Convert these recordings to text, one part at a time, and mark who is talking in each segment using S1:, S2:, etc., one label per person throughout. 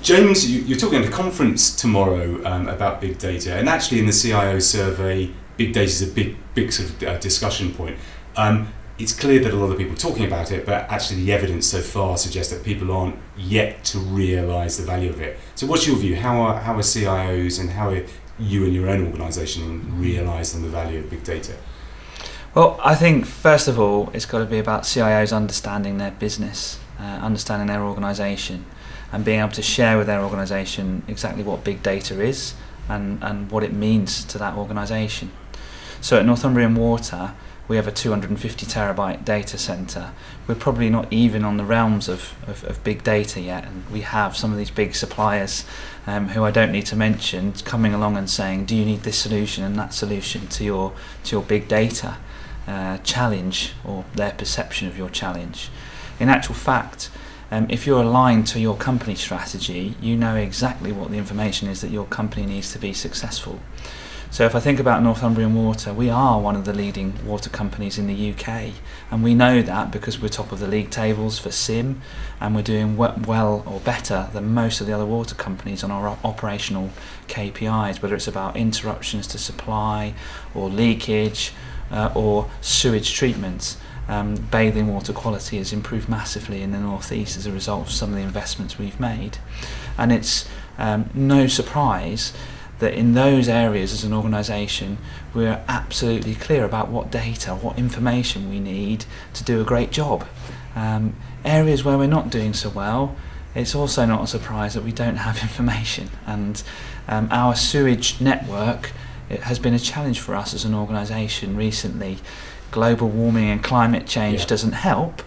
S1: James, you're talking at a conference tomorrow about big data, and actually in the CIO survey, big data is a big sort of discussion point. It's clear that a lot of people are talking about it, but actually the evidence so far suggests that people aren't yet to realise the value of it. So what's your view? How are CIOs and how are you and your own organisation realising the value of big data?
S2: Well, I think first of all, it's got to be about CIOs understanding their business, understanding their organisation, and being able to share with their organisation exactly what big data is and what it means to that organisation. So at Northumbria Water, we have a 250 terabyte data centre. We're probably not even on the realms of big data yet, and we have some of these big suppliers who I don't need to mention coming along and saying, do you need this solution and that solution to your big data challenge, or their perception of your challenge. In actual fact, if you're aligned to your company strategy, you know exactly what the information is that your company needs to be successful. So if I think about Northumbria Water, we are one of the leading water companies in the UK, and we know that because we're top of the league tables for SIM, and we're doing well or better than most of the other water companies on our operational KPIs, whether it's about interruptions to supply or leakage or sewage treatment. Bathing water quality has improved massively in the North East as a result of some of the investments we've made, and it's no surprise that in those areas as an organisation we're absolutely clear about what data, what information we need to do a great job. Areas where we're not doing so well, it's also not a surprise that we don't have information, and our sewage network, it has been a challenge for us as an organisation recently. Global warming and climate change doesn't help,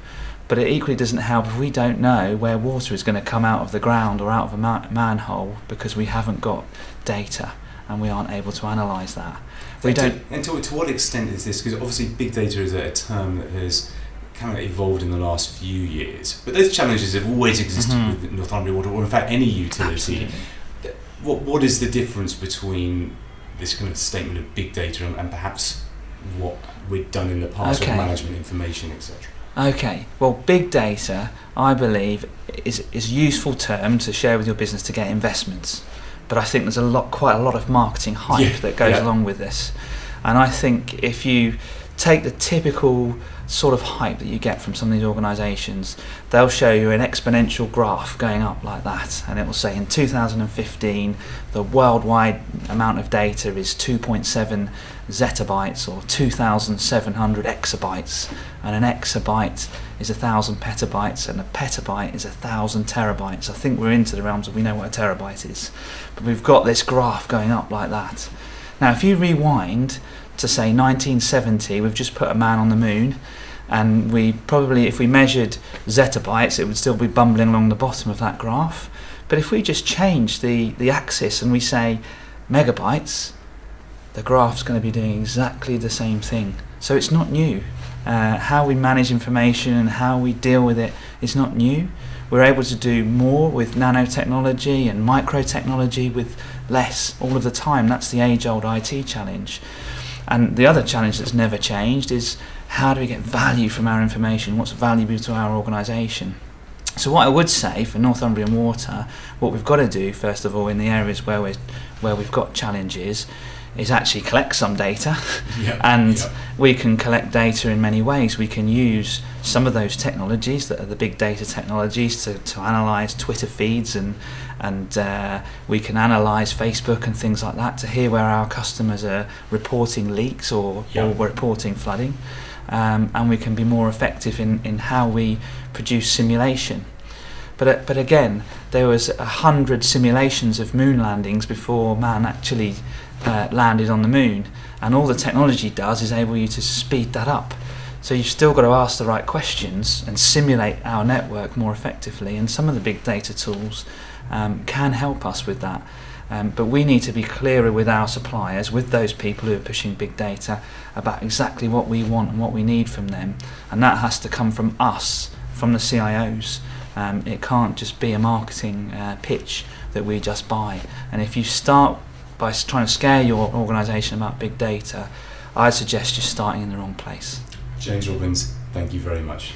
S2: but it equally doesn't help if we don't know where water is going to come out of the ground or out of a manhole, because we haven't got data and we aren't able to analyse that.
S1: To what extent is this, because obviously big data is a term that has kind of evolved in the last few years, but those challenges have always existed with Northumbria Water, or in fact any utility.
S2: Absolutely.
S1: What is the difference between this kind of statement of big data and perhaps what we've done in the past with management information, etc.?
S2: Okay, well, big data, I believe, is a useful term to share with your business to get investments. But I think there's quite a lot of marketing hype that goes along with this. And I think if you take the typical sort of hype that you get from some of these organisations, they'll show you an exponential graph going up like that, and it will say in 2015 the worldwide amount of data is 2.7 zettabytes or 2,700 exabytes, and an exabyte is 1,000 petabytes, and a petabyte is 1,000 terabytes. I think we're into the realms of we know what a terabyte is, but we've got this graph going up like that. Now if you rewind to say 1970, we've just put a man on the moon, and we probably, if we measured zettabytes, it would still be bumbling along the bottom of that graph. But if we just change the axis and we say megabytes, the graph's going to be doing exactly the same thing. So it's not new. How we manage information and how we deal with it is not new. We're able to do more with nanotechnology and microtechnology with less all of the time. That's the age-old IT challenge. And the other challenge that's never changed is how do we get value from our information? What's valuable to our organisation? So what I would say for Northumbria Water, what we've got to do first of all in the areas where we've got challenges is actually collect some data. We can collect data in many ways. We can use some of those technologies that are the big data technologies to analyse Twitter feeds, and we can analyse Facebook and things like that to hear where our customers are reporting leaks or reporting flooding, and we can be more effective in how we produce simulation. But again, there was 100 simulations of moon landings before man actually landed on the moon, and all the technology does is enable you to speed that up. So you've still got to ask the right questions and simulate our network more effectively, and some of the big data tools can help us with that. But we need to be clearer with our suppliers, with those people who are pushing big data, about exactly what we want and what we need from them, and that has to come from us, from the CIOs. It can't just be a marketing pitch that we just buy. And if you start by trying to scare your organisation about big data, I suggest you're starting in the wrong place.
S1: James Robbins, thank you very much.